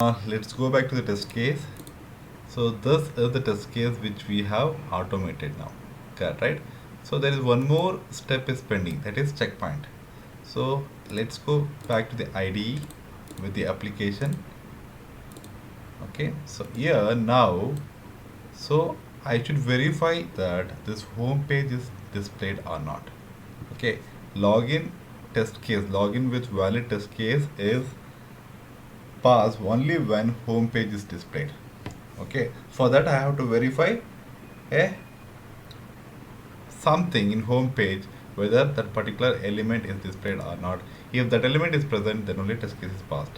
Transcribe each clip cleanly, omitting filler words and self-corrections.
Let's go back to the test case. So this is the test case which we have automated now. Correct, right? So there is one more step is pending, that is checkpoint. So let's go back to the IDE with the application. Okay, so here now, so I should verify that this home page is displayed or not. Okay, login test case, login with valid test case is pass only when home page is displayed. Okay, for that I have to verify a something in home page whether that particular element is displayed or not. If that element is present, then only test case is passed.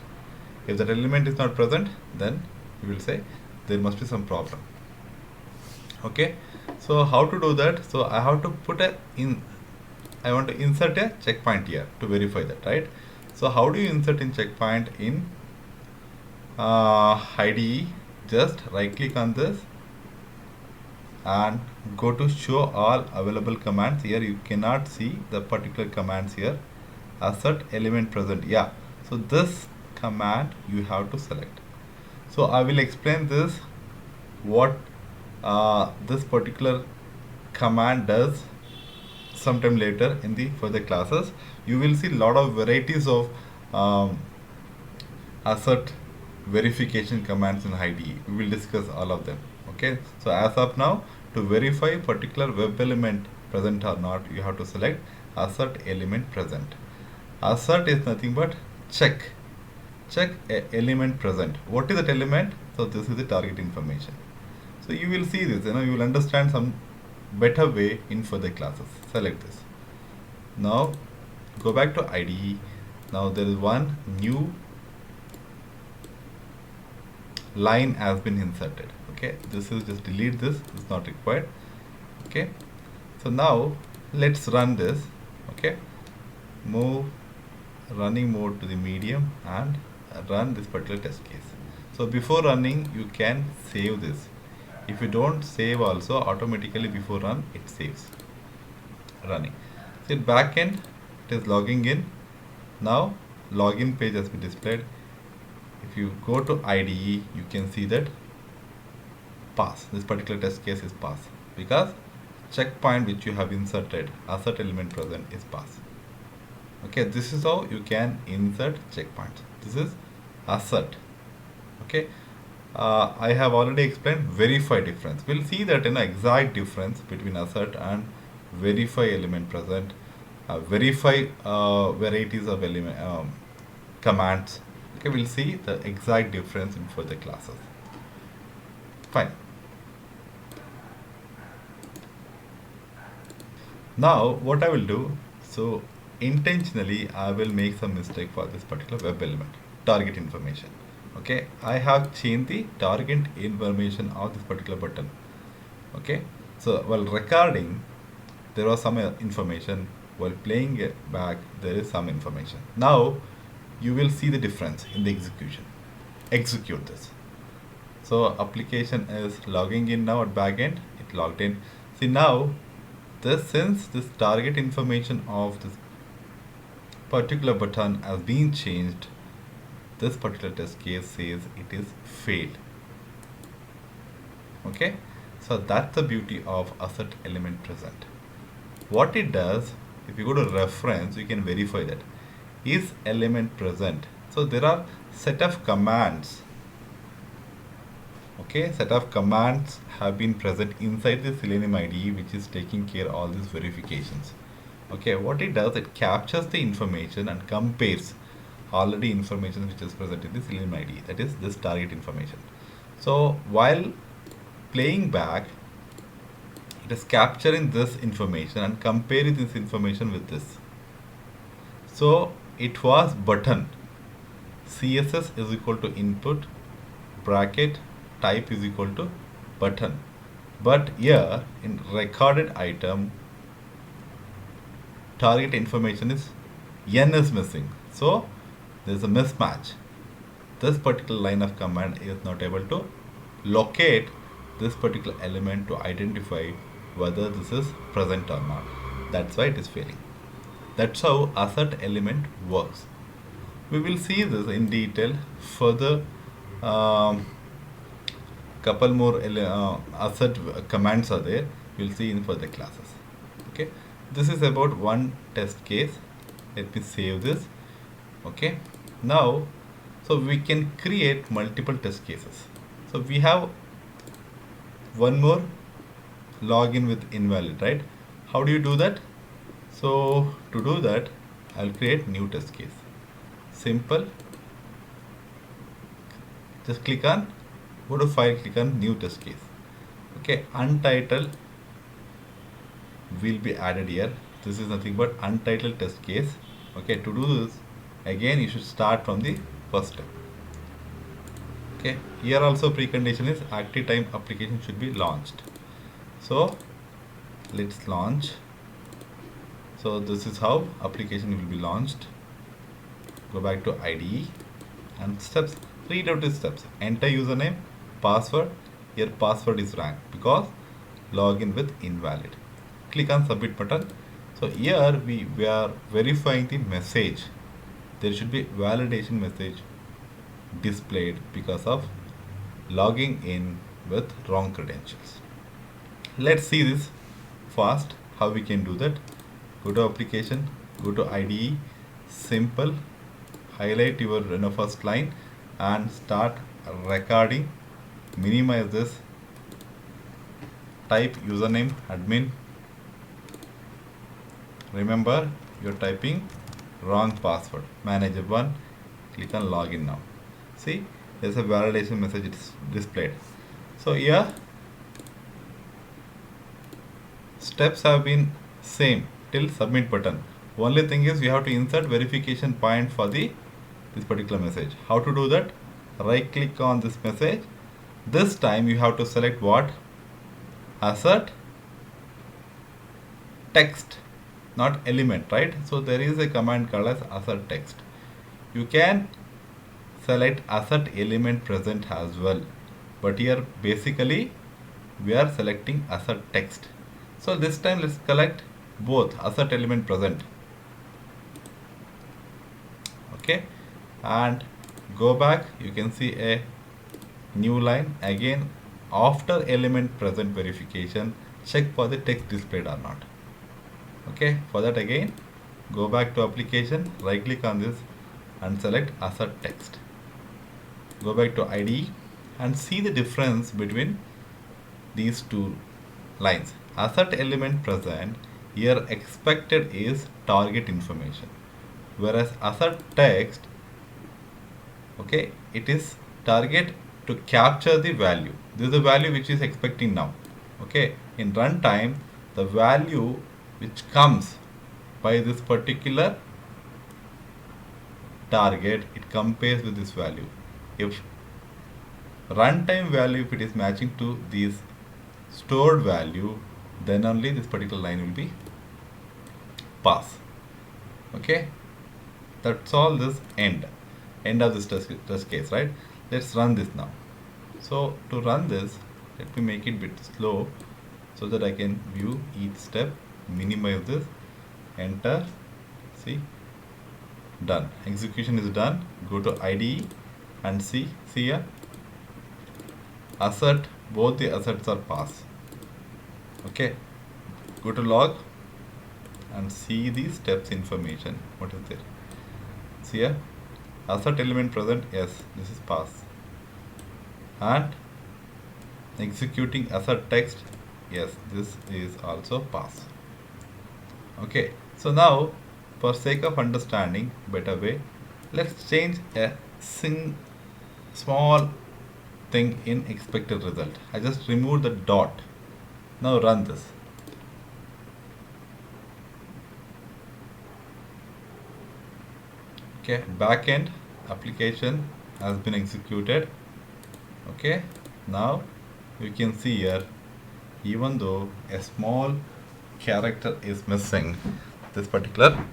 If that element is not present, then you will say there must be some problem. Okay, so how to do that? So I have to put I want to insert a checkpoint here to verify that, right? So how do you insert in checkpoint in IDE? Just right click on this and go to show all available commands. Here you cannot see the particular commands here. Assert element present, yeah, so this command you have to select. So I will explain this what this particular command does sometime later in the further classes. You will see a lot of varieties of assert verification commands in IDE. We will discuss all of them. Okay, so as of now, to verify particular web element present or not, you have to select assert element present. Assert is nothing but check element present. What is that element? So this is the target information. So you will see this, you will understand some better way in further classes. Select this. Now go back to IDE. Now there is one new line has been inserted. Okay, this is just delete this, it's not required. Okay, so now let's run this. Okay, move running mode to the medium and run this particular test case. So before running you can save this. If you don't save also, automatically before run it saves running. See, back end it is logging in. Now login page has been displayed. If you go to IDE, you can see that pass, this particular test case is pass because checkpoint which you have inserted assert element present is pass. Okay, this is how you can insert checkpoints. This is assert. Okay, I have already explained verify difference. We'll see that in exact difference between assert and verify element present. Verify varieties of element commands. Okay, we'll see the exact difference in further classes. Fine. Now what I will do, so intentionally I will make some mistake for this particular web element target information. Okay, I have changed the target information of this particular button. Okay, so while recording there was some information, while playing it back there is some information. Now you will see the difference in the execution. Execute this. So application is logging in now at backend, it logged in. See now this, since this target information of this particular button has been changed, this particular test case says it is failed. Okay, so that's the beauty of assert element present. What it does, if you go to reference, you can verify that is element present. So there are set of commands. Okay, set of commands have been present inside the Selenium IDE which is taking care of all these verifications. Okay, what it does, it captures the information and compares already information which is present in the Selenium IDE, that is this target information. So while playing back, it is capturing this information and comparing this information with this. So it was button CSS is equal to input bracket type is equal to button, but here in recorded item target information is n is missing, so there is a mismatch. This particular line of command is not able to locate this particular element to identify whether this is present or not. That's why it is failing. That's how assert element works. We will see this in detail further couple more asset commands are there. You'll see in further classes. Okay, this is about one test case. Let me save this. Okay, now so we can create multiple test cases. So we have one more login with invalid, right? How do you do that? So to do that, I'll create new test case. Simple. Just click on, go to file, click on new test case. Okay, untitled will be added here. This is nothing but untitled test case. Okay, to do this, again you should start from the first step. Okay, here also precondition is active time application should be launched. So let's launch. So this is how application will be launched. Go back to IDE and steps. Read out the steps. Enter username, password. Here password is wrong because login with invalid. Click on submit button. So here we are verifying the message. There should be validation message displayed because of logging in with wrong credentials. Let's see this fast how we can do that. Go to application, go to IDE, simple, highlight your first line and start recording. Minimize this, type username admin. Remember you're typing wrong password, manager 1. Click on login now. See, there's a validation message displayed. So here steps have been same till submit button. Only thing is you have to insert verification point for this particular message. How to do that? Right click on this message. This time you have to select what? Assert text, not element, right? So there is a command called as assert text. You can select assert element present as well, but here basically we are selecting assert text. So this time let's select both assert element present. Okay, and go back. You can see a new line again. After element present verification, check for the text displayed or not. Okay, for that again go back to application, right click on this and select assert text. Go back to IDE and see the difference between these two lines. Assert element present, here expected is target information, whereas assert text, okay, it is target to capture the value. This is the value which is expecting now. Okay, in runtime the value which comes by this particular target, it compares with this value. If runtime value, if it is matching to this stored value, then only this particular line will be pass. Okay, that's all. This end of this test case, right? Let's run this now. So to run this, let me make it a bit slow so that I can view each step. Minimize this, enter, see, done. Execution is done. Go to IDE and see here, assert, both the assets are pass. Okay, go to log and see the steps information. What is there? See here, assert element present, yes, this is pass. And executing assert text, yes, this is also pass. Okay, so now for sake of understanding better way, let's change a small thing in expected result. I just remove the dot. Now run this. Okay, backend application has been executed. Okay, now you can see here, even though a small character is missing, this particular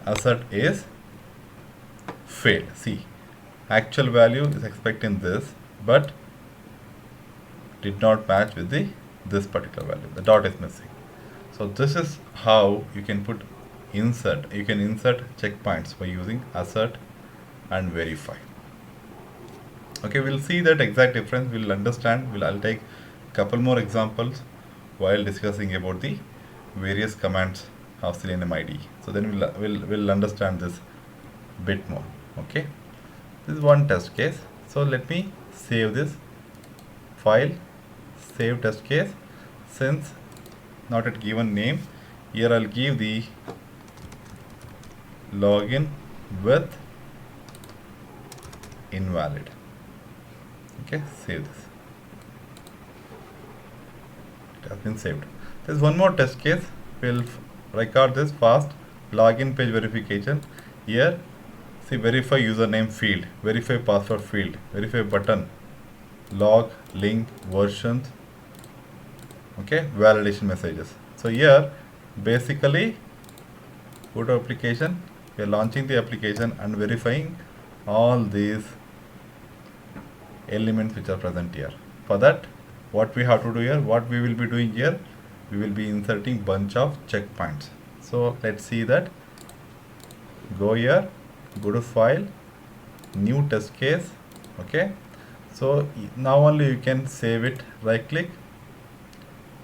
assert is failed. See, actual value is expecting this, but did not match with this particular value. The dot is missing. So this is how you can put insert. You can insert checkpoints by using assert and verify. Okay, we'll see that exact difference. We'll understand. I'll take couple more examples while discussing about the various commands of Selenium IDE. So then we'll understand this bit more. Okay, this is one test case. So let me save this file, save test case. Since not at given name, here I'll give the login with invalid. Okay, save this. It has been saved. There's one more test case. We'll record this fast. Login page verification. Here, see, verify username field, verify password field, verify button, log, link, versions. Okay, validation messages. So here, basically, go to application. We are launching the application and verifying all these elements which are present here. For that, what we have to do here, what we will be doing here, we will be inserting bunch of checkpoints. So let's see that. Go here, go to file, new test case. Okay, so now only you can save it, right click,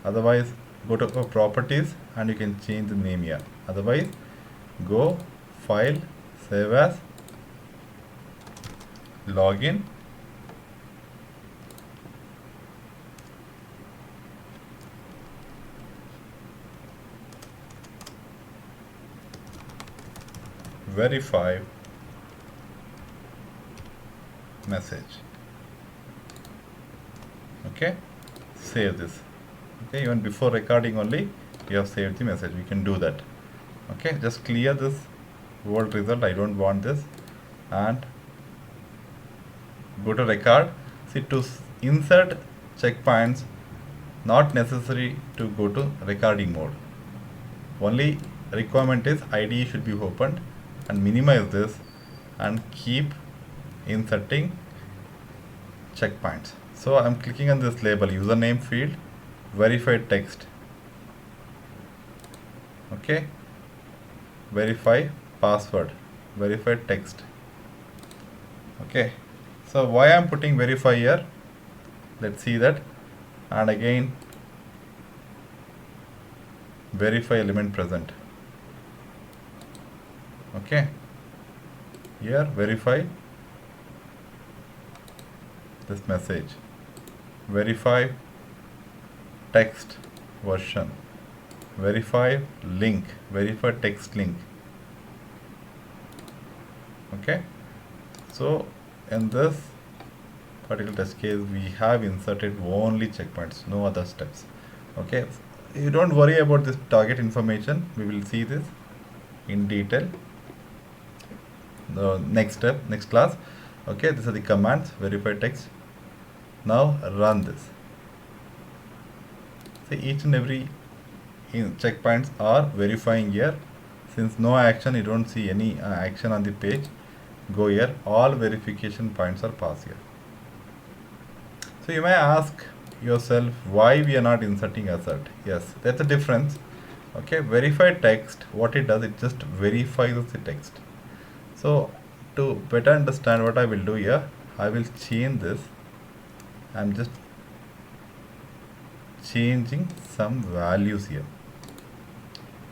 otherwise go to properties and you can change the name here. Otherwise go file, save as, login, verify message. Okay, save this. Okay, even before recording only you have saved the message. We can do that. Okay, just clear this old result. I don't want this, and go to record. See, to insert checkpoints, not necessary to go to recording mode. Only requirement is IDE should be opened, and minimize this and keep inserting checkpoints. So I'm clicking on this label, username field, verified text. Okay, verify password, verified text. Okay, so why I'm putting verify here, let's see that. And again, verify element present. Okay, here verify this message, verify text version, verify link, verify text link. Okay, so in this particular test case we have inserted only checkpoints, no other steps. Okay, you don't worry about this target information, we will see this in detail the next step, next class. Okay, these are the commands, verify text. Now run this. See, each and every checkpoints are verifying here. Since no action, you don't see any action on the page. Go here, all verification points are passed here. So you may ask yourself why we are not inserting assert. Yes, that's the difference. Okay, verify text, what it does, it just verifies the text. So to better understand what I will do here, I will change this. I'm just changing some values here,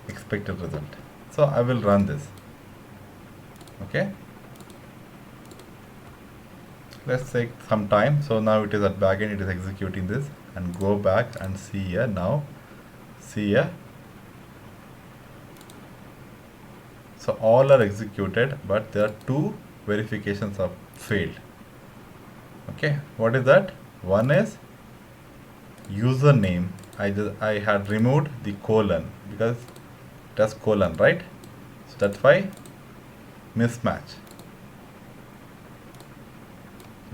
expected result. So I will run this. Okay, let's take some time. So now it is at backend, it is executing this, and go back and see here. Now see here, so all are executed, but there are two verifications of failed. Okay, what is that? One is username. I had removed the colon because it has colon, right? So that's why mismatch.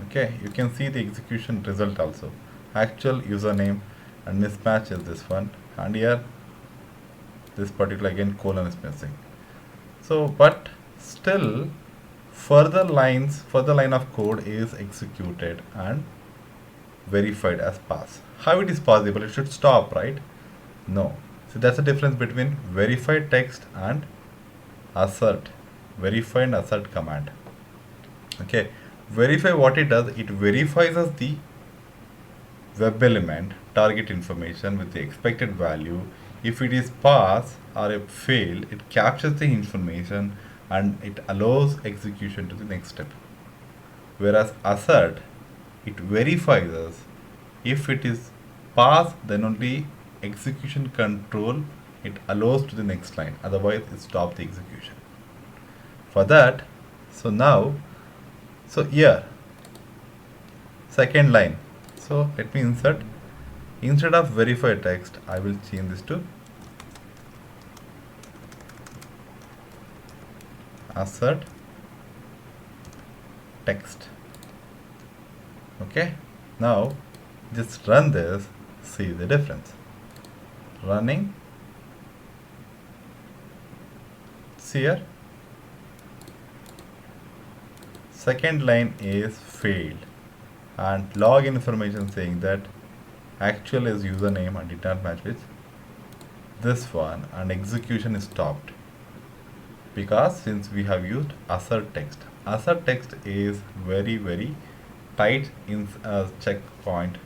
Okay, you can see the execution result also. Actual username and mismatch is this one, and here this particular again colon is missing. So, but still further line of code is executed and verified as pass. How it is possible? It should stop, right? No. So that's the difference between verified text and assert, verify and assert command. Okay, Verify, what it does, it verifies us the web element target information with the expected value. If it is pass or a fail, it captures the information and it allows execution to the next step. Whereas assert, it verifies us. If it is pass, then only execution control it allows to the next line. Otherwise, it stops the execution. For that, so now, so here, second line. So let me insert. Instead of verify text, I will change this to assert text. Okay. Now just run this. See the difference. Running. See here. Second line is failed, and log information saying that actual is username and did not match with this one, and execution is stopped because since we have used assert text. Assert text is very tight in checkpoint,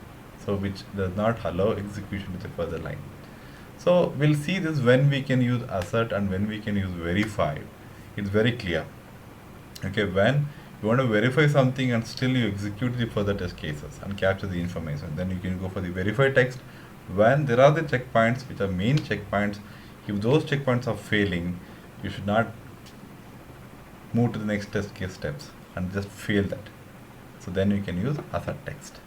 so which does not allow execution to the further line. So we'll see this when we can use assert and when we can use verify. It's very clear. Okay, when you want to verify something and still you execute the further test cases and capture the information, then you can go for the verify text. When there are the checkpoints which are main checkpoints, if those checkpoints are failing, you should not move to the next test case steps and just fail that. So then you can use assert text.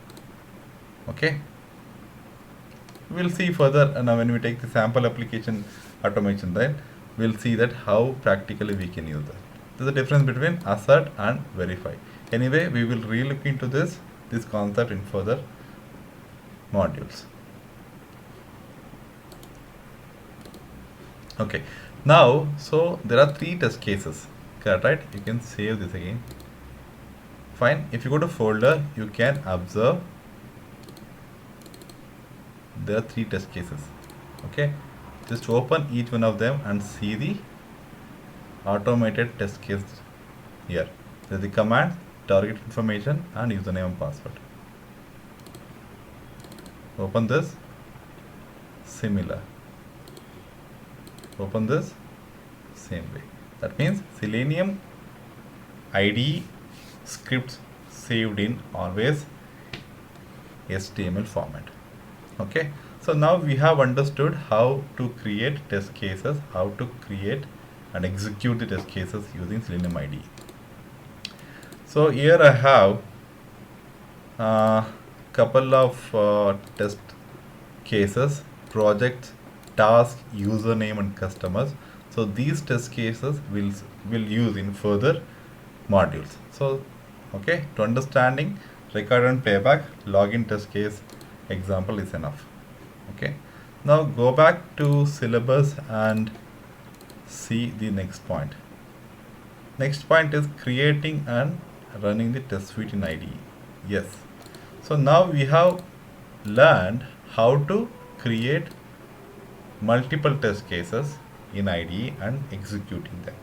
Okay, we'll see further now when we take the sample application automation, then we'll see that how practically we can use that. There's a difference between assert and verify. Anyway, we will re-look into this concept in further modules. Okay, now so there are 3 test cases, correct, right? You can save this again. Fine. If you go to folder, you can observe there are 3 test cases. Okay, just open each one of them and see the automated test case here. There's the command, target information, and username and password. Open this, similar. Open this, same way. That means Selenium IDE scripts saved in always HTML format. Okay, so now we have understood how to create test cases, how to create and execute the test cases using Selenium IDE. So here I have a couple of test cases: project, task, username, and customers. So these test cases will use in further modules. So okay, to understanding record and playback, login test case example is enough. Okay, now go back to syllabus and see the next point. Next point is creating and running the test suite in IDE. Yes, so now we have learned how to create multiple test cases in IDE and executing them.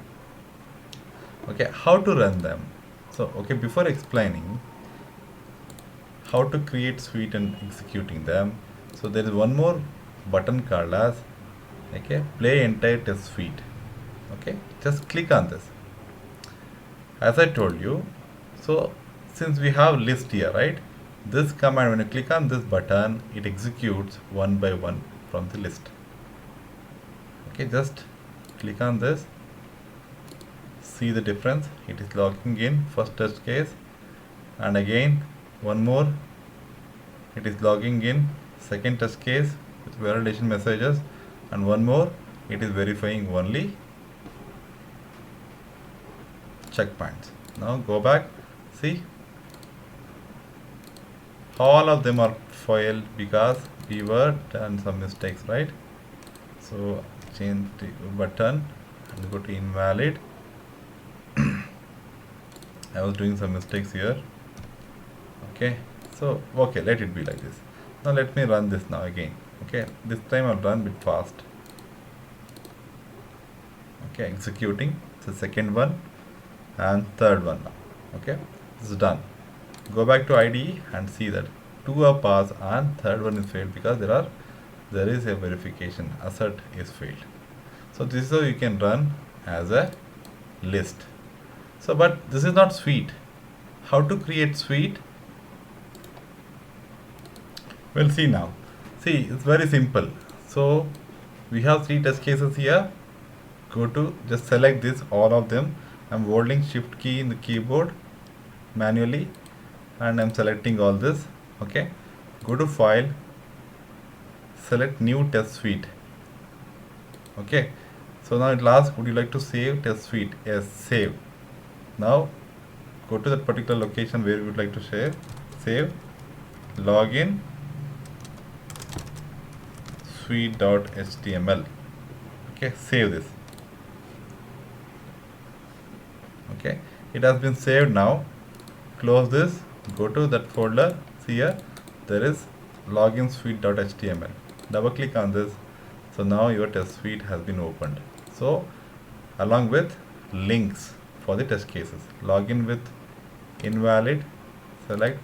Okay, how to run them? So okay, before explaining how to create suite and executing them, so there is one more button called as play entire test suite. Okay, just click on this. As I told you, so since we have list here, right, this command, when you click on this button, it executes one by one from the list. Okay, just click on this, see the difference. It is logging in first test case, and again one more, it is logging in second test case with validation messages, and one more, it is verifying only checkpoints. Now go back, see, all of them are failed because we were done some mistakes, right? So change the button and go to invalid. I was doing some mistakes here. Okay, so okay, let it be like this. Now let me run this now again. Okay, this time I'll run a bit fast. Okay, executing the second one and third one now. Okay, It's done. Go back to IDE and see that two are passed and third one is failed because there is a verification assert is failed. So this is how you can run as a list. So but this is not suite. How to create suite? We'll see now. See, it's very simple. So we have three test cases here. Go to just select this all of them. I'm holding shift key in the keyboard manually and I'm selecting all this. Okay, go to file, select new test suite. Okay, so now it asks, would you like to save test suite? Yes, save. Now go to that particular location where you would like to save, login suite.html. Okay, save this. Okay, it has been saved. Now close this, go to that folder. See here, there is login suite.html. Double click on this. So now your test suite has been opened. So along with links for the test cases, login with invalid, select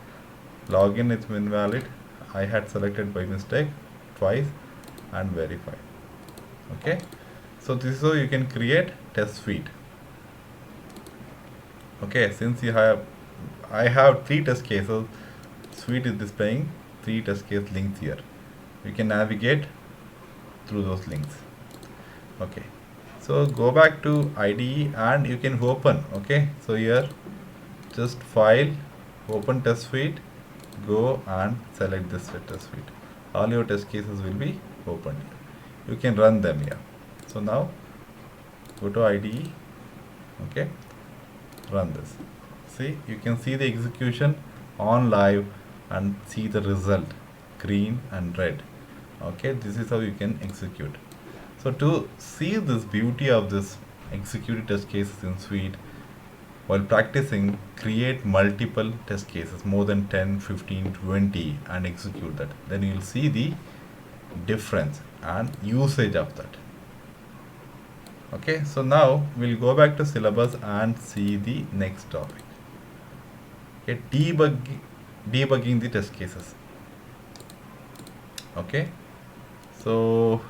login is invalid. I had selected by mistake twice and verify. Okay, so this is how you can create test suite. Okay, since I have three test cases, suite is displaying three test case links here. We can navigate through those links. Okay, so go back to IDE and you can open. Okay, so here just file, open test suite, go and select this test suite. All your test cases will be opened. You can run them here. So now go to IDE. Okay, run this. See, you can see the execution on live and see the result green and red. Okay, this is how you can execute. So to see this beauty of this executed test cases in suite, while practicing, create multiple test cases, more than 10, 15, 20 and execute that. Then you will see the difference and usage of that. Okay, so now we'll go back to syllabus and see the next topic. Okay, debugging the test cases. Okay, so